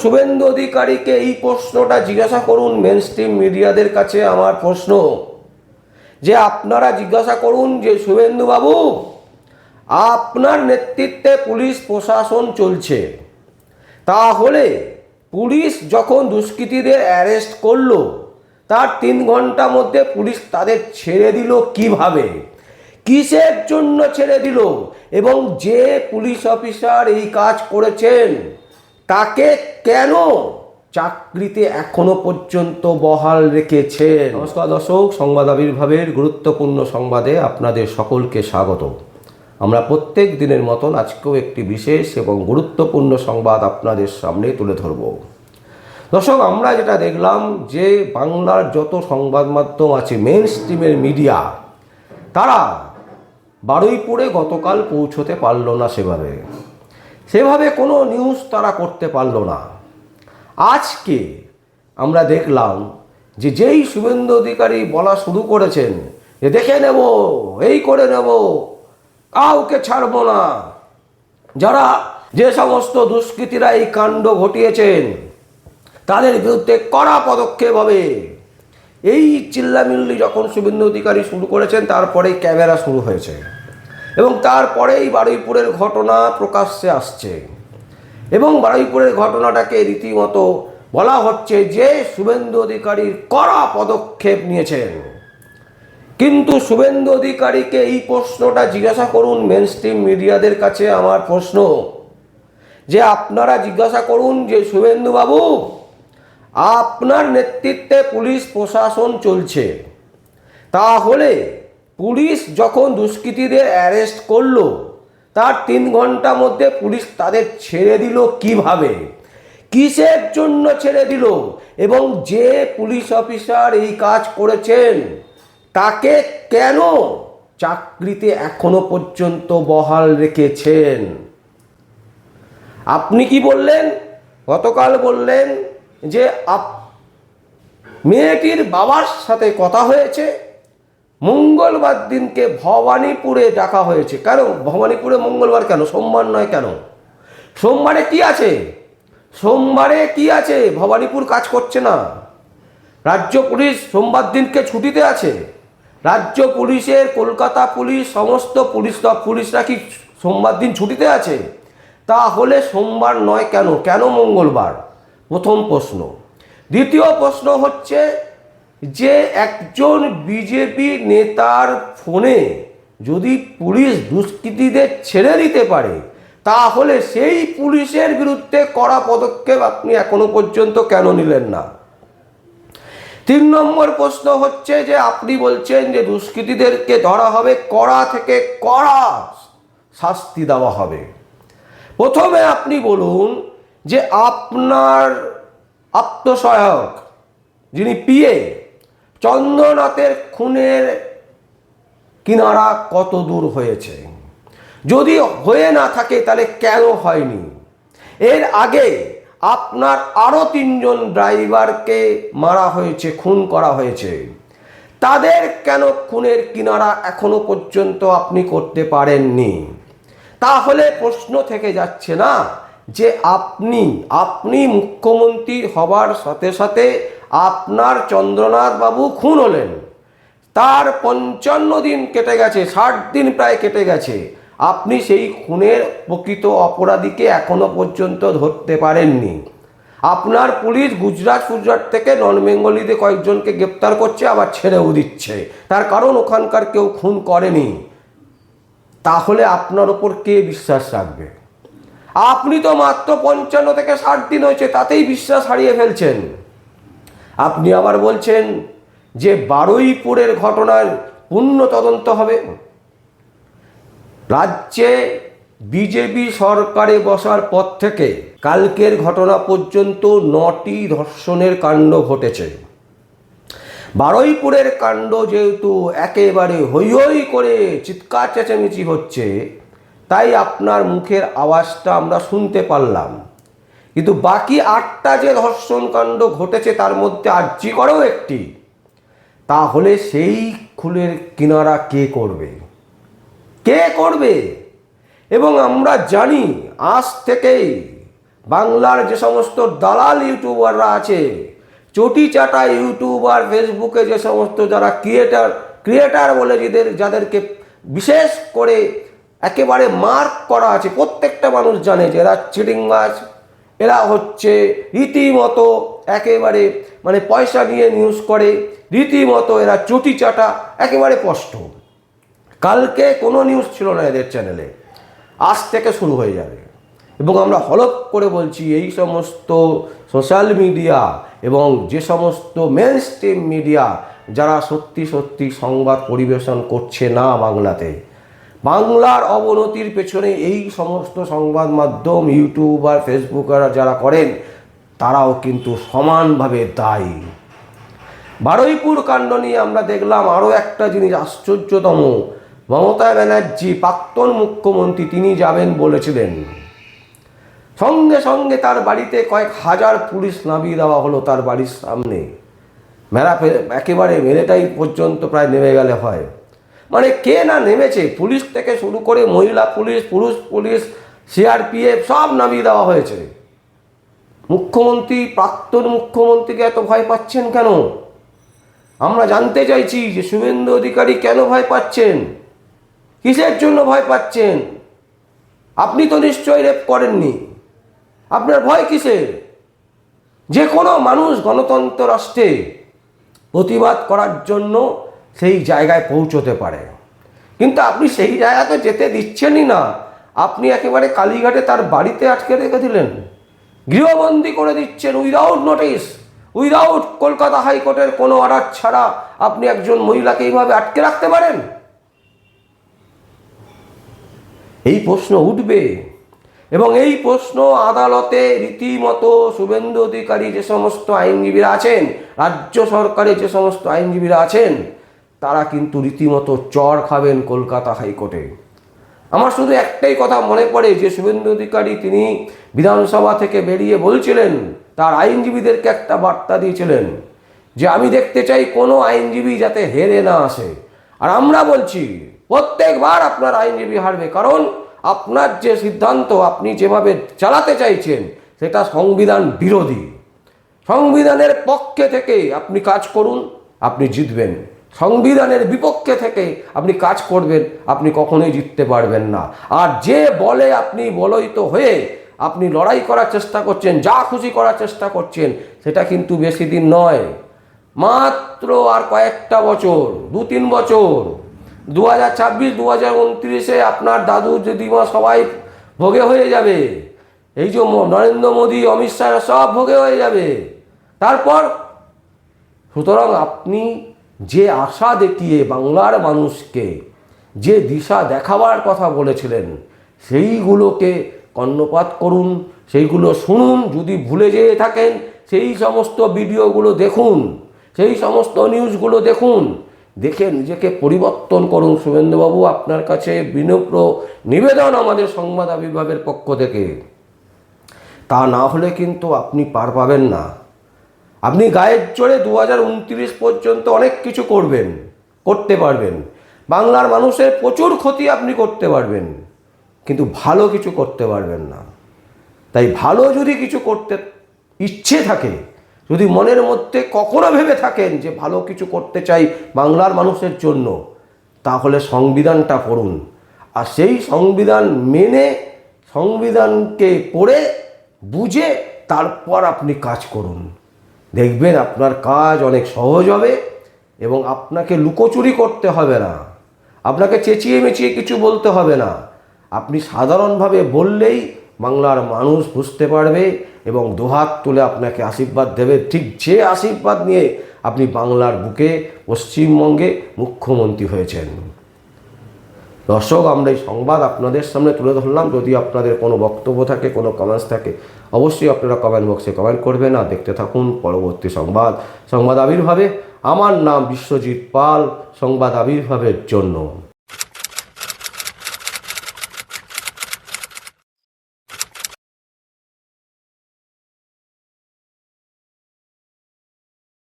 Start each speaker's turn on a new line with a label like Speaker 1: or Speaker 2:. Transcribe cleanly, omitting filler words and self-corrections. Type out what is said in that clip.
Speaker 1: শুভেন্দু অধিকারীকে এই প্রশ্নটা জিজ্ঞাসা করুন মেন স্ট্রিম মিডিয়াদের কাছে আমার প্রশ্ন, যে আপনারা জিজ্ঞাসা করুন যে শুভেন্দু বাবু, আপনার নেতৃত্বে পুলিশ প্রশাসন চলছে, তাহলে পুলিশ যখন দুষ্কৃতীদের অ্যারেস্ট করলো তার 3 ঘন্টার মধ্যে পুলিশ তাদের ছেড়ে দিল কিভাবে, কিসের জন্য ছেড়ে দিল, এবং যে পুলিশ অফিসার এই কাজ করেছেন তাকে কেন চাকরিতে এখনো পর্যন্ত বহাল রেখেছেন। নমস্কার দর্শক, সংবাদ আবির্ভাবের গুরুত্বপূর্ণ সংবাদে আপনাদের সকলকে স্বাগত। আমরা প্রত্যেক দিনের মতন আজকেও একটি বিশেষ এবং গুরুত্বপূর্ণ সংবাদ আপনাদের সামনে তুলে ধরব। দর্শক, আমরা যেটা দেখলাম যে বাংলার যত সংবাদ মাধ্যম আছে, মেন স্ট্রিমের মিডিয়া, তারা বারুইপুরে গতকাল পৌঁছতে পারল না, সেভাবে কোনো নিউজ তারা করতে পারল না। আজকে আমরা দেখলাম যে যেই শুভেন্দু অধিকারী বলা শুরু করেছেন যে দেখে নেব, এই করে নেব, কাউকে ছাড়বো না, যারা যে সমস্ত দুষ্কৃতীরা এই কাণ্ড ঘটিয়েছেন তাদের বিরুদ্ধে কড়া পদক্ষেপ হবে, এই চিল্লামিল্লি যখন শুভেন্দু অধিকারী শুরু করেছেন তারপরেই ক্যামেরা শুরু হয়েছে এবং তারপরেই বারুইপুরের ঘটনা প্রকাশ্যে আসছে এবং বারুইপুরের ঘটনাটাকে রীতিমতো বলা হচ্ছে যে শুভেন্দু অধিকারীর কড়া পদক্ষেপ নিয়েছেন। কিন্তু শুভেন্দু অধিকারীকে এই প্রশ্নটা জিজ্ঞাসা করুন মেন স্ট্রিম মিডিয়াদের কাছে আমার প্রশ্ন, যে আপনারা জিজ্ঞাসা করুন যে শুভেন্দু বাবু, আপনার নেতৃত্বে পুলিশ প্রশাসন চলছে, তাহলে পুলিশ যখন দুষ্কৃতীদের অ্যারেস্ট করলো তার 3 ঘন্টার মধ্যে পুলিশ তাদের ছেড়ে দিল কিভাবে, কিসের জন্য ছেড়ে দিল, এবং যে পুলিশ অফিসার এই কাজ করেছেন তাকে কেন চাকরিতে এখনো পর্যন্ত বহাল রেখেছেন। আপনি কি বললেন? গতকাল বললেন যে মেয়েটির বাবার সাথে কথা হয়েছে, মঙ্গলবার দিনকে ভবানীপুরে ডাকা হয়েছে। কেন ভবানীপুরে মঙ্গলবার, কেন সোমবার নয়? কেন সোমবারে কি আছে? সোমবারে কি আছে? ভবানীপুর কাজ করছে না, রাজ্য পুলিশ সোমবার দিনকে ছুটিতে আছে। রাজ্য পুলিশের, কলকাতা পুলিশ, সমস্ত পুলিশরা কি সোমবার দিন ছুটিতে আছে? তাহলে সোমবার নয় কেন, কেন মঙ্গলবার? প্রথম প্রশ্ন। দ্বিতীয় প্রশ্ন হচ্ছে যে একজন বিজেপি নেতার ফোনে যদি পুলিশ দুষ্কৃতীদের ছেড়ে দিতে পারে, তাহলে সেই পুলিশের বিরুদ্ধে কড়া পদক্ষেপ আপনি এখনো পর্যন্ত কেন নিলেন না? 3 নম্বর প্রশ্ন হচ্ছে যে আপনি বলছেন যে দুষ্কৃতীদেরকে ধরা হবে, কড়া থেকে কড়া শাস্তি দেওয়া হবে। প্রথমে আপনি বলুন যে আপনার আত্মসহায়ক যিনি পিএ চন্দ্রনাথের খুনের কিনারা কত দূর হয়েছে? যদি হয়ে না থাকে তাহলে কেন হয়নি? এর আগে আপনার আরও 3 জন ড্রাইভারকে মারা হয়েছে, খুন করা হয়েছে, তাদের কেন খুনের কিনারা এখনো পর্যন্ত আপনি করতে পারেননি? তাহলে প্রশ্ন থেকে যাচ্ছে না যে আপনি মুখ্যমন্ত্রী হবার সাথে সাথে আপনার চন্দ্রনাথ বাবু খুন হলেন, তার 55 দিন কেটে গেছে, 60 দিন প্রায় কেটে গেছে, আপনি সেই খুনের প্রকৃত অপরাধীকে এখনো পর্যন্ত ধরতে পারেননি। আপনার পুলিশ গুজরাট থেকে নন বেঙ্গলিতে কয়েকজনকে গ্রেপ্তার করছে, আবার ছেড়েও দিচ্ছে, তার কারণ ওখানকার কেউ খুন করেনি। তাহলে আপনার ওপর কে বিশ্বাস রাখবে? আপনি তো মাত্র 55 থেকে 60 দিন হয়েছে, তাতেই বিশ্বাস হারিয়ে ফেলছেন। আপনি আবার বলছেন যে বারুইপুরের ঘটনার পূর্ণ তদন্ত হবে। রাজ্যে বিজেপি সরকারে বসার পর থেকে কালকের ঘটনা পর্যন্ত 9টি ধর্ষণের কাণ্ড ঘটেছে। বারুইপুরের কাণ্ড যেহেতু একেবারে হৈ হৈ করে চিৎকার চেঁচামেচি হচ্ছে, তাই আপনার মুখের আওয়াজটা আমরা শুনতে পারলাম। কিন্তু বাকি 8টা যে ধর্ষণ কাণ্ড ঘটেছে তার মধ্যে আরজি করেও একটি, তাহলে সেই খুনের কিনারা কে করবে? কে করবে? এবং আমরা জানি আজ থেকেই বাংলার যে সমস্ত দালাল ইউটিউবাররা আছে, চটি চাটা ইউটিউবার, ফেসবুকে যে সমস্ত যারা ক্রিয়েটার বলে যাদেরকে বিশেষ করে একেবারে মার্ক করা আছে, প্রত্যেকটা মানুষ জানে যে এরা চিটিংবাজ, এরা হচ্ছে রীতিমতো একেবারে মানে পয়সা নিয়ে নিউজ করে, রীতিমতো এরা চটি চাটা, একেবারে স্পষ্ট। কালকে কোনো নিউজ ছিল না এদের চ্যানেলে, আজ থেকে শুরু হয়ে যাবে। এবং আমরা হলফ করে বলছি, এই সমস্ত সোশ্যাল মিডিয়া এবং যে সমস্ত মেন স্ট্রিম মিডিয়া যারা সত্যি সত্যি সংবাদ পরিবেশন করছে না বাংলাতে, বাংলার অবনতির পেছনে এই সমস্ত সংবাদ মাধ্যম, ইউটিউবার, ফেসবুকার যারা করেন, তারাও কিন্তু সমানভাবে দায়ী। বারুইপুর কাণ্ড নিয়ে আমরা দেখলাম আরও একটা জিনিস আশ্চর্যতম। মমতা ব্যানার্জি, প্রাক্তন মুখ্যমন্ত্রী, তিনি যাবেন বলেছিলেন, সঙ্গে সঙ্গে তার বাড়িতে কয়েক হাজার পুলিশ নামিয়ে দেওয়া হলো তার বাড়ির সামনে। একেবারে মেরেটাই পর্যন্ত প্রায় নেমে গেলে হয়। মানে কে না নেমেছে, পুলিশ থেকে শুরু করে মহিলা পুলিশ, পুরুষ পুলিশ, সিআরপিএফ সব নামিয়ে দেওয়া হয়েছে। মুখ্যমন্ত্রী, প্রাক্তন মুখ্যমন্ত্রীকে এত ভয় পাচ্ছেন কেন? আমরা জানতে চাইছি যে শুভেন্দু অধিকারী কেন ভয় পাচ্ছেন, কিসের জন্য ভয় পাচ্ছেন? আপনি তো নিশ্চয়ই রেপ করেননি, আপনার ভয় কিসের? যে কোনো মানুষ গণতন্ত্র রাষ্ট্রে প্রতিবাদ করার জন্য সেই জায়গায় পৌঁছতে পারে, কিন্তু আপনি সেই জায়গাতে যেতে দিচ্ছেনই না। আপনি একেবারে কালীঘাটে তার বাড়িতে আটকে রেখে দিলেন, গৃহবন্দী করে দিচ্ছেন উইদাউট নোটিশ, উইদাউট কলকাতা হাইকোর্টের কোনো অর্ডার ছাড়া। আপনি একজন মহিলাকে এইভাবে আটকে রাখতে পারেন? এই প্রশ্ন উঠবে, এবং এই প্রশ্ন আদালতে রীতিমতো শুভেন্দু অধিকারী, যে সমস্ত আইনজীবীরা আছেন, রাজ্য সরকারের যে সমস্ত আইনজীবীরা আছেন, তারা কিন্তু রীতিমতো চড় খাবেন কলকাতা হাইকোর্টে। আমার শুধু একটাই কথা মনে পড়ে যে শুভেন্দু অধিকারী তিনি বিধানসভা থেকে বেরিয়ে বলছিলেন, তার আইনজীবীদেরকে একটা বার্তা দিয়েছিলেন যে আমি দেখতে চাই কোনো আইনজীবী যাতে হেরে না আসে। আর আমরা বলছি প্রত্যেকবার আপনার আইনজীবী হারবে, কারণ আপনার যে সিদ্ধান্ত, আপনি যেভাবে চালাতে চাইছেন, সেটা সংবিধান বিরোধী। সংবিধানের পক্ষে থেকে আপনি কাজ করুন, আপনি জিতবেন। সংবিধানের বিপক্ষে থেকে আপনি কাজ করবেন, আপনি কখনোই জিততে পারবেন না। আর যে বলে আপনি বলয়িত হয়ে আপনি লড়াই করার চেষ্টা করছেন, যা খুশি করার চেষ্টা করছেন, সেটা কিন্তু বেশি দিন নয়, মাত্র আর কয়েকটা বছর, 2-3 বছর, 2026, 2029-এ আপনার দাদু দিদিমা সবাই ভোগে হয়ে যাবে। এই যে নরেন্দ্র মোদী, অমিত শাহ সব ভোগে হয়ে যাবে। তারপর সুতরাং আপনি যে আশা দেখিয়ে বাংলার মানুষকে যে দিশা দেখাবার কথা বলেছিলেন, সেইগুলোকে কর্ণপাত করুন, সেইগুলো শুনুন। যদি ভুলে যেয়ে থাকেন, সেই সমস্ত ভিডিওগুলো দেখুন, সেই সমস্ত নিউজগুলো দেখুন, দেখে নিজেকে পরিবর্তন করুন। শুভেন্দুবাবু, আপনার কাছে বিনম্র নিবেদন আমাদের সংবাদ আবির্ভাবের পক্ষ থেকে। তা না হলে কিন্তু আপনি পার পাবেন না। আপনি গায়ের জোরে 2029 পর্যন্ত অনেক কিছু করতে পারবেন, বাংলার মানুষের প্রচুর ক্ষতি আপনি করতে পারবেন, কিন্তু ভালো কিছু করতে পারবেন না। তাই ভালো যদি কিছু করতে ইচ্ছে থাকে, যদি মনের মধ্যে কখনো ভেবে থাকেন যে ভালো কিছু করতে চাই বাংলার মানুষের জন্য, তাহলে সংবিধানটা পড়ুন। আর সেই সংবিধান মেনে, সংবিধানকে পড়ে বুঝে তারপর আপনি কাজ করুন। দেখবেন আপনার কাজ অনেক সহজ হবে, এবং আপনাকে লুকোচুরি করতে হবে না, আপনাকে চেঁচিয়ে মেচিয়ে কিছু বলতে হবে না। আপনি সাধারণভাবে বললেই বাংলার মানুষ বুঝতে পারবে এবং দুহাত তুলে আপনাকে আশীর্বাদ দেবে, ঠিক যে আশীর্বাদ নিয়ে আপনি বাংলার বুকে, পশ্চিমবঙ্গে মুখ্যমন্ত্রী হয়েছেন। দর্শক, আমরা এই সংবাদ আপনাদের সামনে তুলে ধরলাম। যদি আপনাদের কোনো বক্তব্য থাকে, কোনো কমেন্টস থাকে, অবশ্যই আপনারা কমেন্ট বক্সে কমেন্ট করবেন। আর দেখতে থাকুন পরবর্তী সংবাদ আবির্ভাবে। আমার নাম বিশ্বজিৎ পাল, সংবাদ আবির্ভাবের জন্য।